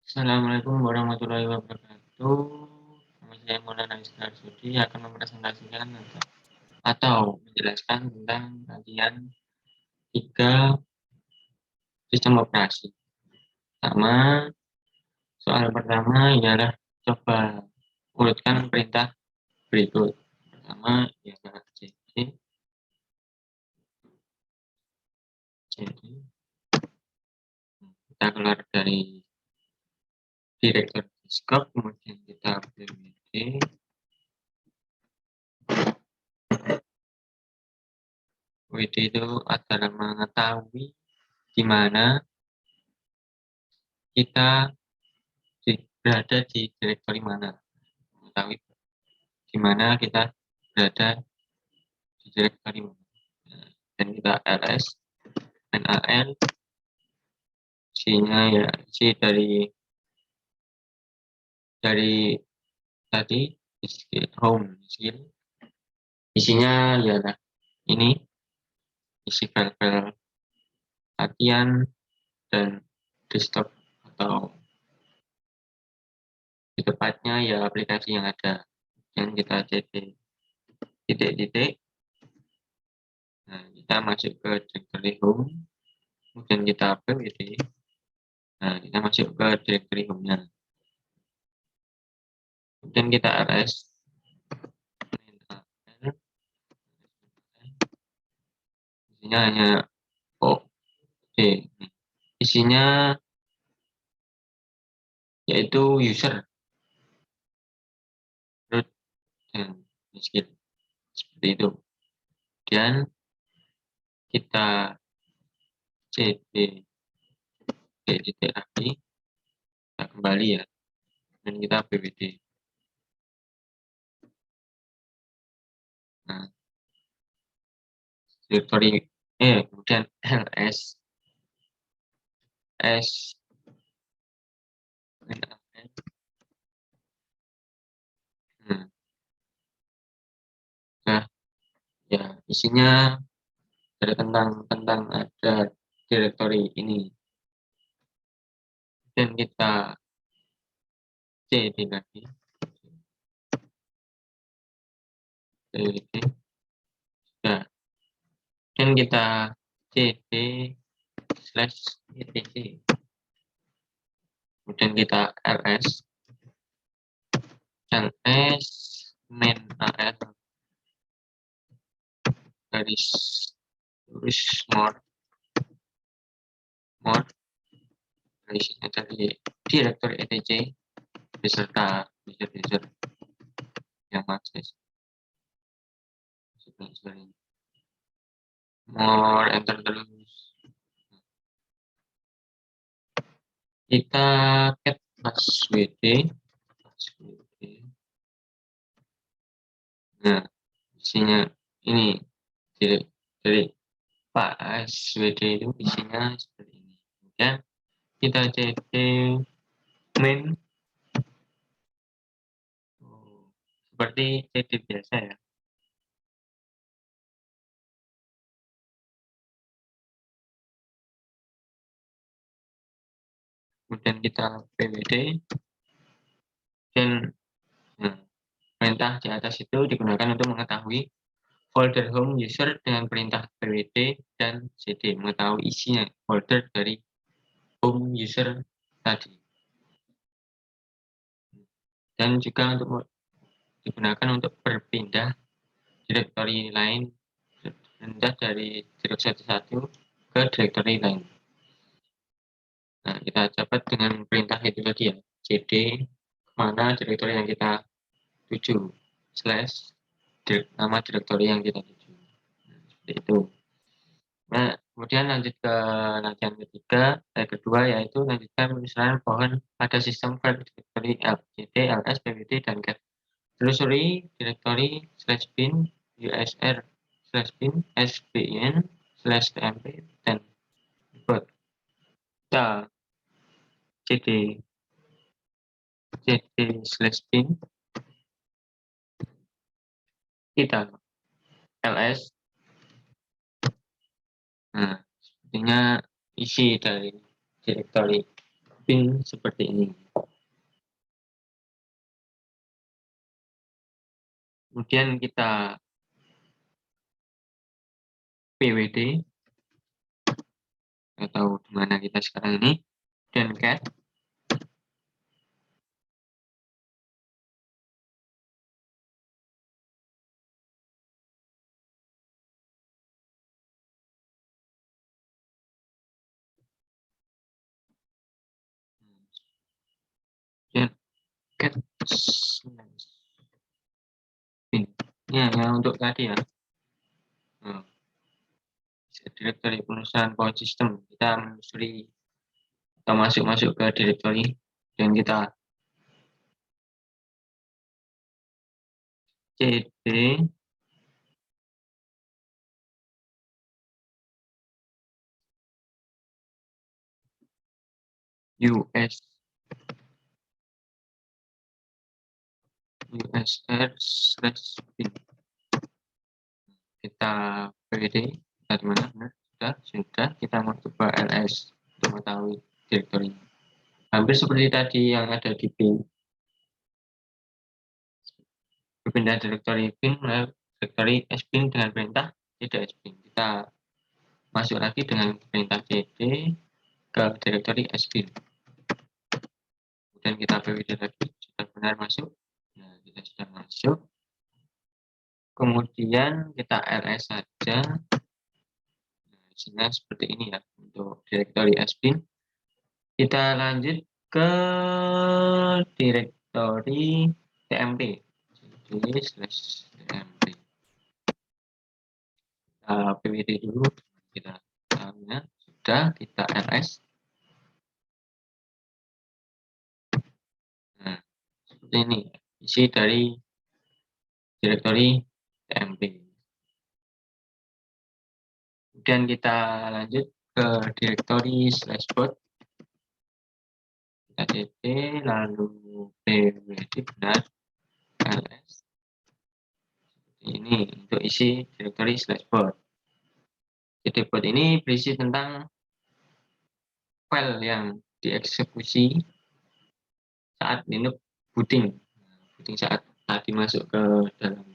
Assalamualaikum warahmatullahi wabarakatuh. Nama saya Maulana Iskandar Sudi akan mempresentasikan atau menjelaskan tentang kajian 3 sistem operasi. Soal pertama ialah coba urutkan perintah berikut. Pertama ialah cd. Kita keluar dari direktur scope, kemudian kita pwd. WD itu adalah mengetahui di mana kita berada di direktori mana, mengetahui di mana kita berada di direktori mana. Dan kita ls dan al isinya ya isi dari tadi home skill, isinya ya ini isi file-file latihan dan desktop atau di tepatnya ya aplikasi yang ada. Yang kita cd titik-titik. Nah, kita masuk ke directory home, kemudian kita pwd. Nah, kita masuk ke directory home-nya. Kemudian kita ls. Isinya hanya isinya yaitu user, root, dan miskin. Seperti itu. Dan kita cd titik lagi, kita kembali ya, dan kita pwd. Nah, directory kemudian ls s nah ya isinya ada tentang ada directory ini, dan kita cd lagi nah, dan kita cd /etc, kemudian kita ls main al garis tulis more isinya dari directory etc beserta user yang akses. More enter terus. Kita cat passwd. Nah, isinya ini dari passwd itu isinya seperti ini. Kemudian kita cd main seperti cd biasa ya. Kemudian kita pwd, dan perintah di atas itu digunakan untuk mengetahui folder home user dengan perintah pwd dan cd, mengetahui isinya folder dari home user tadi. Dan juga untuk digunakan untuk berpindah direktori lain, pindah dari direktori 1 ke direktori lain. Nah, kita dapat dengan perintah itu tadi ya, cd mana direktori yang kita tuju / nama direktori yang kita tuju. Nah, seperti itu. Nah, kemudian lanjut ke latihan kedua, yaitu lanjutkan penyusunan pohon pada sistem file direktori cd, ls, pwd, dan cat. Telusuri direktori /bin, usr/bin, sbin/tmp, dan report. Kita cd/bin, kita ls. Nah, sepertinya isi dari direktori bin seperti ini. Kemudian kita pwd atau di mana kita sekarang ini, dan cat dan cat bin. Ya, yang untuk tadi ya. Nah, direktori penulisan file system, kita menelusuri atau masuk ke direktori dan kita cd usr/bin. Kita pwd kita di mana? Sudah kita masuk ke ls untuk mengetahui direktori. Hampir seperti tadi yang ada di bin. Berpindah direktori bin melalui direktori sbin dengan perintah tidak sbin. Kita masuk lagi dengan perintah cd ke direktori sbin. Kemudian kita pwd lagi, sudah benar masuk. Nah, kita sudah masuk. Kemudian kita ls saja. Nah, sehingga seperti ini ya untuk direktori sbin. Kita lanjut ke direktori tmp. Jadi /tmp. pwd dulu, kita tahunya sudah, kita ls. Nah, seperti ini isi dari direktori tmp. Kemudian kita lanjut ke direktori /bot. Kita cd lalu pwd benar ls. Seperti ini untuk isi direktori /bot. Jadi bot ini berisi tentang file yang dieksekusi saat Linux booting saat tadi masuk ke dalam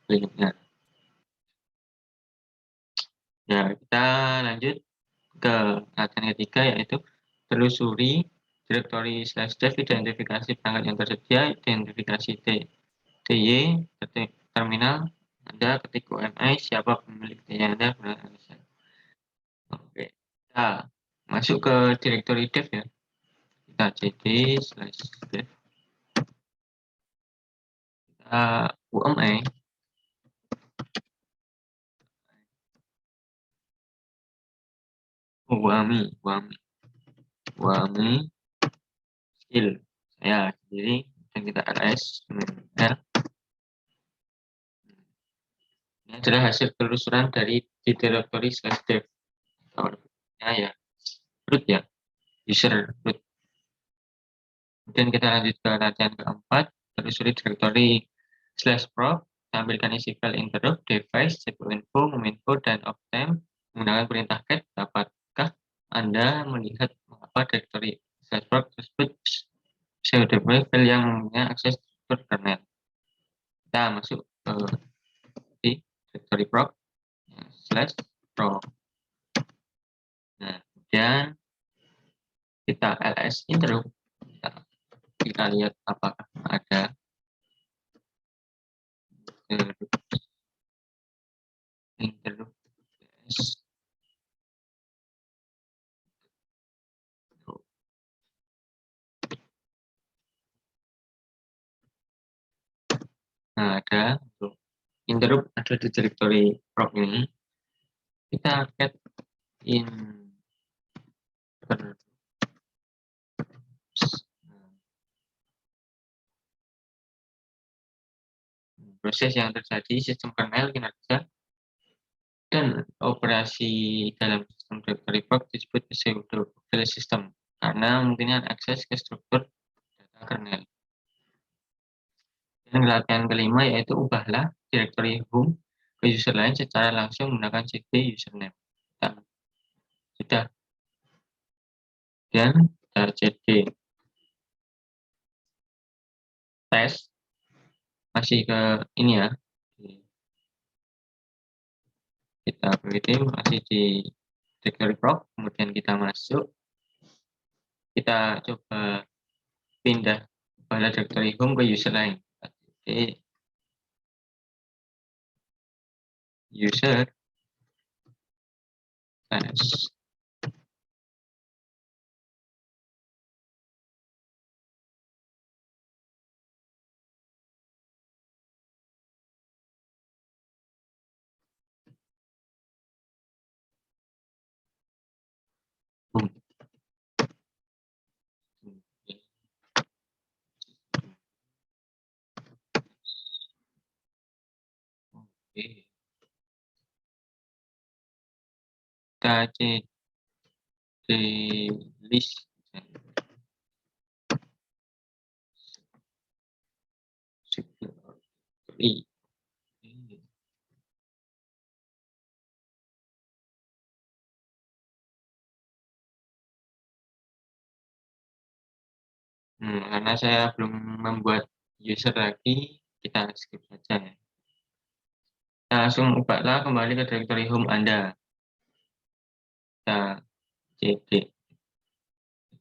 Linux-nya. Ya, kita lanjut ke latihan ketiga, yaitu telusuri direktori /dev, identifikasi perangkat yang tersedia, identifikasi TY, terminal Anda, ketik UMI, siapa pemilik TY Anda. Oke, kita masuk ke direktori dev ya. Kita cd/dev, kita UMI, skill saya sendiri, dan kita ls l. Ini adalah hasil penelusuran dari di direktori /dev. Ya, root ya, user root. Kemudian kita lanjut ke latihan keempat, telusuri direktori /proc, tampilkan isi file interrupt, device, cpu-info, mominfo, dan optime menggunakan perintah cat. Dapatkah Anda melihat mengapa direktori /proc tersebut pseudo-file yang mempunyai akses struktur kernel? Kita masuk ke direktori proc /proc. Nah, kemudian kita ls interrupt. Kita lihat apakah ada interrupt. Nah, ada untuk interrupt ada di direktori proc ini. Kita cat in proses yang terjadi, sistem kernel, kinerja, dan operasi dalam sistem direktori proc disebut pseudo file system karena memungkinkan akses ke struktur data kernel. Dan latihan kelima yaitu ubahlah direktori home ke user lain secara langsung menggunakan cd username. Nah, sudah. Dan kita cd tes masih ke ini ya, kita pilih masih di directory proc, kemudian kita masuk, kita coba pindah pada directory home ke user lain. Oke, user tes. Oke, kita cek di list security. Karena saya belum membuat user lagi, kita skip saja ya. Kita langsung ubahlah kembali ke directory home Anda. Kita cd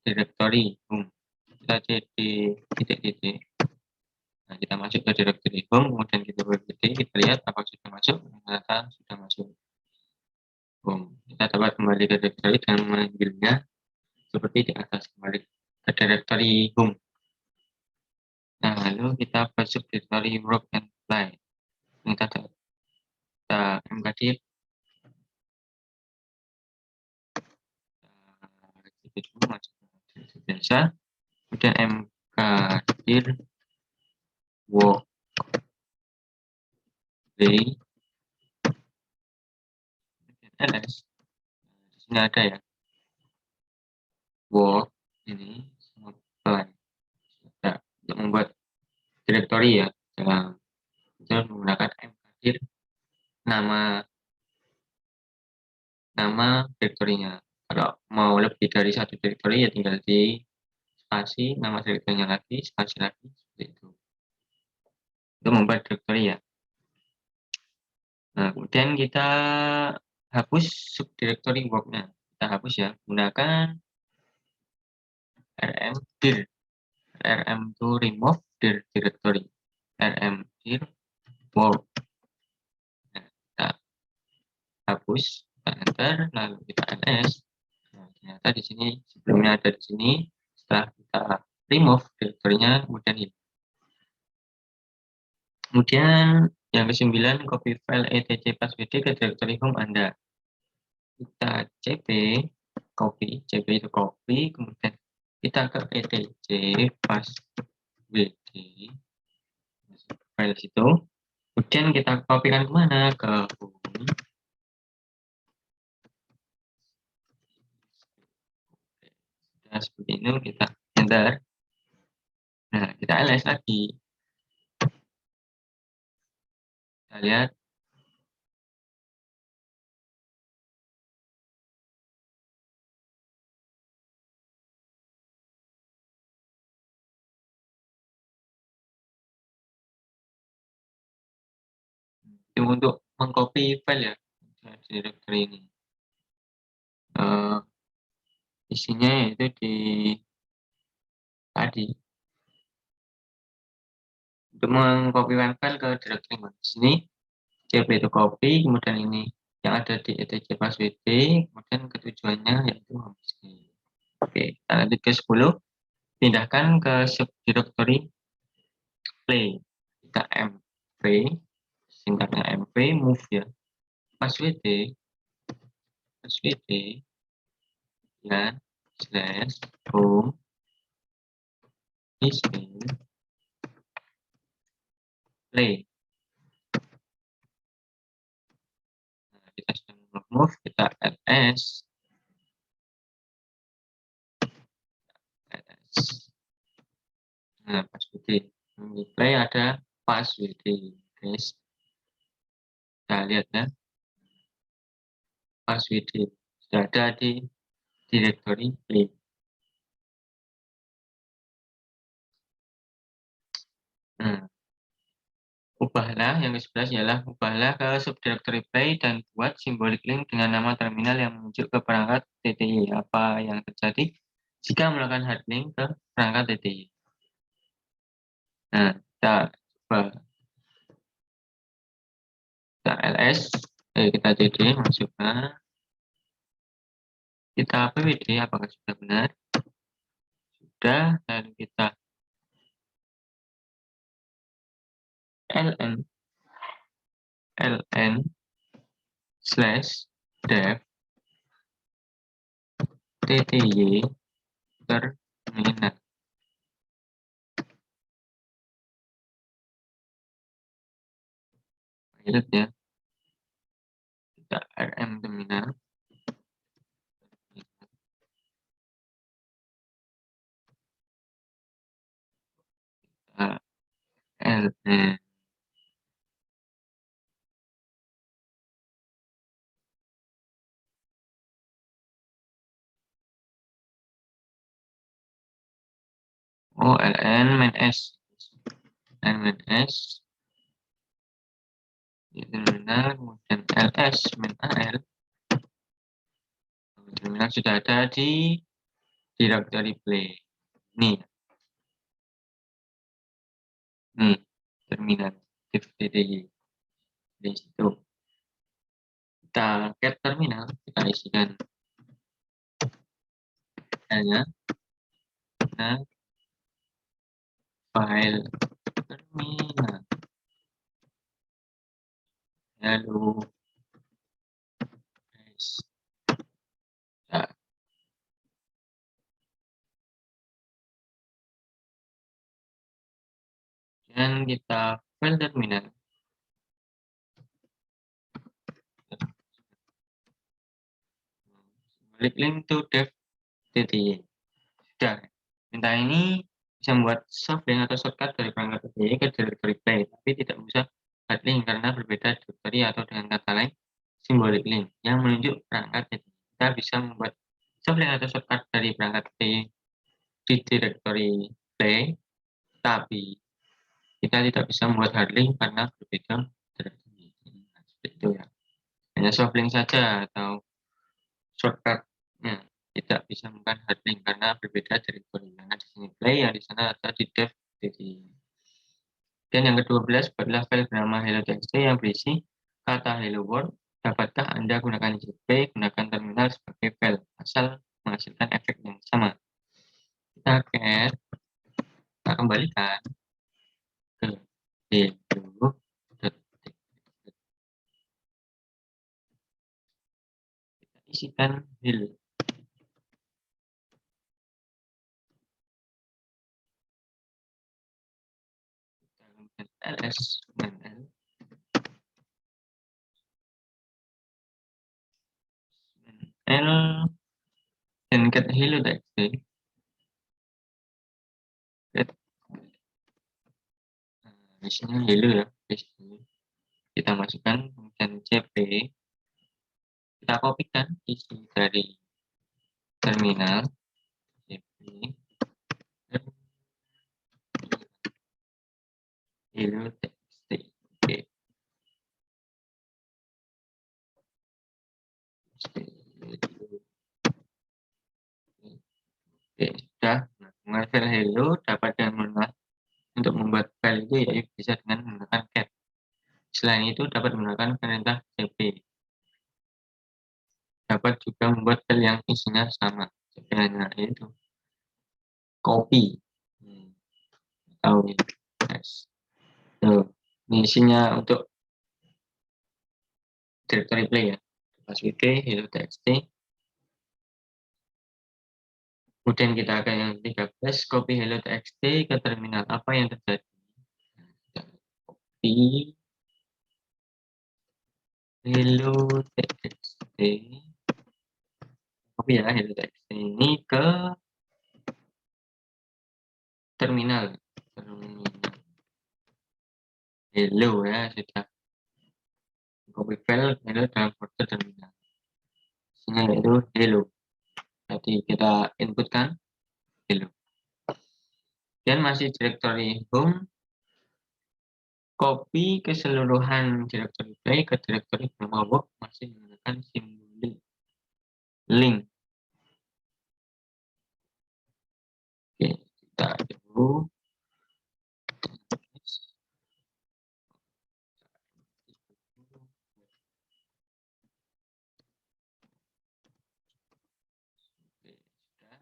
directory home. Kita cd titik-titik. Nah, kita masuk ke directory home, kemudian kita berpikir, kita lihat apakah sudah masuk, ternyata sudah masuk. Kita dapat kembali ke directory dan mengambilnya seperti di atas, kembali ke directory home. Nah, lalu kita masuk directory work and play. Kita mkdir biasa, kemudian mkdir work play ls. Di sini ada ya, work ini sama play. Nah, untuk membuat directory ya, dalam itu menggunakan mkdir nama direktorinya. Kalau mau lebih dari satu direktori ya tinggal di spasi nama direktorinya lagi, spasi lagi, seperti itu. Untuk membuat direktori ya. Nah, kemudian kita hapus subdirectory work-nya. Kita hapus ya, gunakan rm dir. Rm to remove dir directory. Rm dir work. Nah, kita hapus, kita enter, lalu kita ls. Nah, ternyata di sini sebelumnya ada di sini. Setelah kita remove direktorinya, kemudian ini. Kemudian yang ke-9, copy file etc passwd ke directory home Anda. Kita cp copy, cp itu copy, kemudian kita ke etc passwd file situ. Kemudian kita kopikan kemana? Ke home. Nah, seperti ini kita enter. Nah, kita ls lagi. Kita lihat. Itu untuk mengcopy file ya, directory ini. Isinya itu di tadi. Untuk mengcopykan file ke directory di sini, cp itu copy, kemudian ini yang ada di etc passwd, kemudian ketujuannya yaitu homescreen. Oke, kita lanjut ke 10. Pindahkan ke subdirectory play. Kita mv, singkatnya mv move ya. Passwd ya slash home is play. Nah, kita sudah move, kita ls. Nah, passwd play ada passwd guys, kita lihat ya, passwd sudah ada di directory play. Ubahlah, yang ke-11 ialah ubahlah ke subdirectory play dan buat symbolic link dengan nama terminal yang menunjuk ke perangkat TTY. Apa yang terjadi jika melakukan hard link ke perangkat TTY? Nah, kita coba kita ls, kita cd, masukkan, kita pwd, apakah sudah benar? Sudah, lalu kita ln /dev tty terminal. Pilot ya, kita rm terminal, kita ln ln main s di terminal, kemudian ls main al. Terminal sudah ada di directory play. Nih terminal div tty di situ. Kita get terminal, kita isikan hanya file terminal, lalu ya, dan kita file terminal, balik link to dev tty. Sudah, minta ini bisa membuat soft link atau shortcut dari perangkat TTY ke directory play, tapi tidak bisa hard link karena berbeda directory, atau dengan kata lain symbolic link yang menunjuk perangkat TTY. Kita bisa membuat soft link atau shortcut dari perangkat TTY di directory play, tapi kita tidak bisa membuat hard link karena berbeda directory. Nah, seperti itu ya. Hanya soft link saja atau shortcutnya tidak bisa menggunakan hard link karena berbeda directory. Karena di sini play, yang di sana ada di dev tty. Dan yang ke-12, buatlah file bernama hello.txt yang berisi kata hello world. Dapatkah Anda gunakan JP, gunakan terminal sebagai file asal menghasilkan efek yang sama? Kita get, kita kembalikan ke hello.txt. Kita isikan hello. ls l dan get hello.txt, get isinya hello ya, kita masukkan, kemudian cp, kita kopikan isi dari terminal cp hello.txt. Oke, sudah. Nah, file hello dapat dengan mudah. Untuk membuat file itu ya bisa dengan menggunakan cat. Selain itu dapat menggunakan perintah cp. Dapat juga membuat file yang isinya sama. Cp hanya itu copy. Tahu ini. Yes. Tuh, ini isinya untuk directory play ya. Passwd hello.txt. Kemudian kita akan yang 13, copy hello.txt ke terminal. Apa yang terjadi? Copy hello.txt, copy ya hello.txt ini ke terminal. Hello ya, sudah copy file hello dalam folder terminal. Isinya yaitu hello. Jadi kita inputkan hello. Dan masih directory home, Copy keseluruhan directory play ke directory work masih menggunakan simbol link. Oke, kita dulu. Oke, sudah.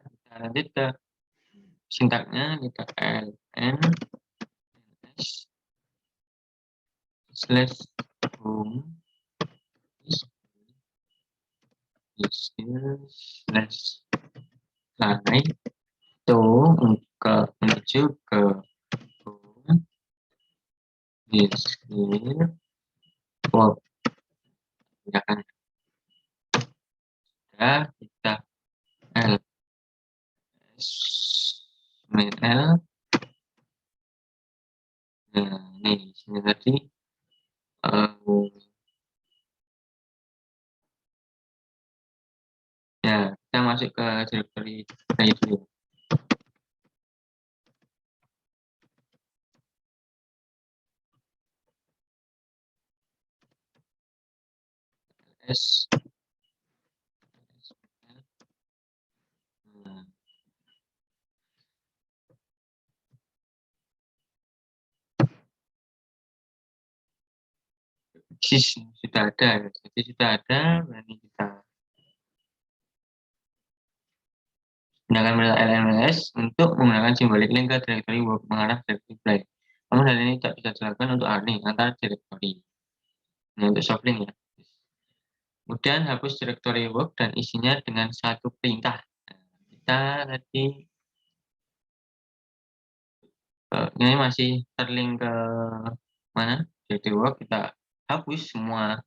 Kita lanjut ke sintaknya, kita ln /home /line itu menuju ke home work. Tindakan sudah, kita ls main l. Nah, ini sini tadi ya, kita masuk ke directory play dulu. S nah, sudah ada ya. Jadi sudah ada, berarti kita gunakan metode lns untuk menggunakan simbolik link ke directory work mengarah directory play. Namun hal ini tidak bisa dilakukan untuk arning antar directory. Ini untuk soft link ya. Kemudian hapus directory work dan isinya dengan satu perintah. Nah, kita tadi ini masih terlink ke mana directory work, kita hapus semuanya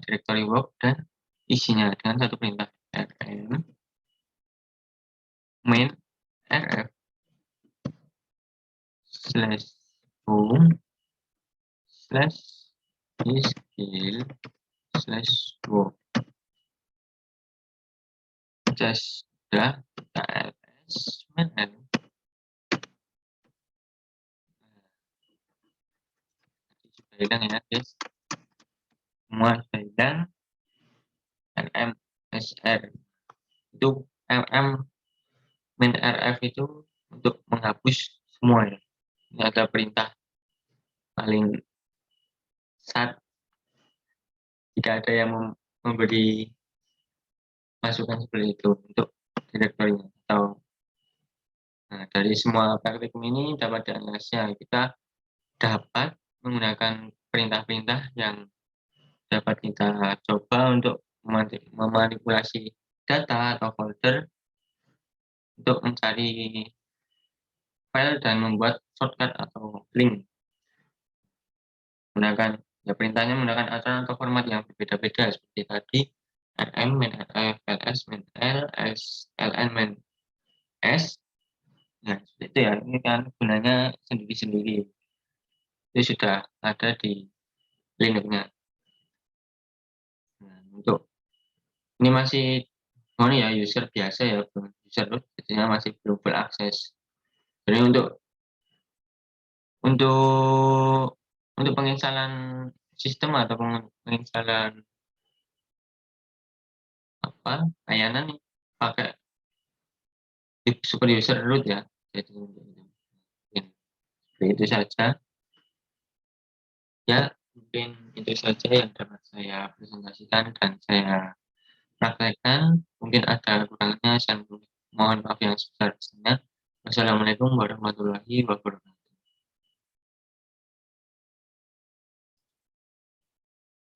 directory work dan isinya dengan satu perintah rm main rf /home /skill/work. Sudah, kita ls main l. Sudah hilang ya guys, semua sudah hilang. rm sr itu rm main rf itu untuk menghapus semua ya. Ini ada perintah paling saat jika ada yang memberi masukan seperti itu untuk direktorinya atau dari semua praktikum ini dapat dianalisisnya, kita dapat menggunakan perintah-perintah yang dapat kita coba untuk memanipulasi data atau folder untuk mencari file dan membuat shortcut atau link. Menggunakan ya, perintahnya menggunakan aturan atau format yang berbeda-beda seperti tadi rm main rf ls main l s ln main s. Nah, seperti itu ya, ini kan gunanya sendiri-sendiri. Itu sudah ada di linknya. Nah, untuk ini masih ya user biasa ya, user root, jadinya masih belum full akses. Jadi untuk penginstalan sistem atau penginstalan layanan pakai super user root ya. Jadi itu saja ya, mungkin itu saja yang dapat saya presentasikan dan saya praktekkan. Mungkin ada kurangnya, saya mohon maaf yang sebesar-besarnya. Wassalamualaikum warahmatullahi wabarakatuh.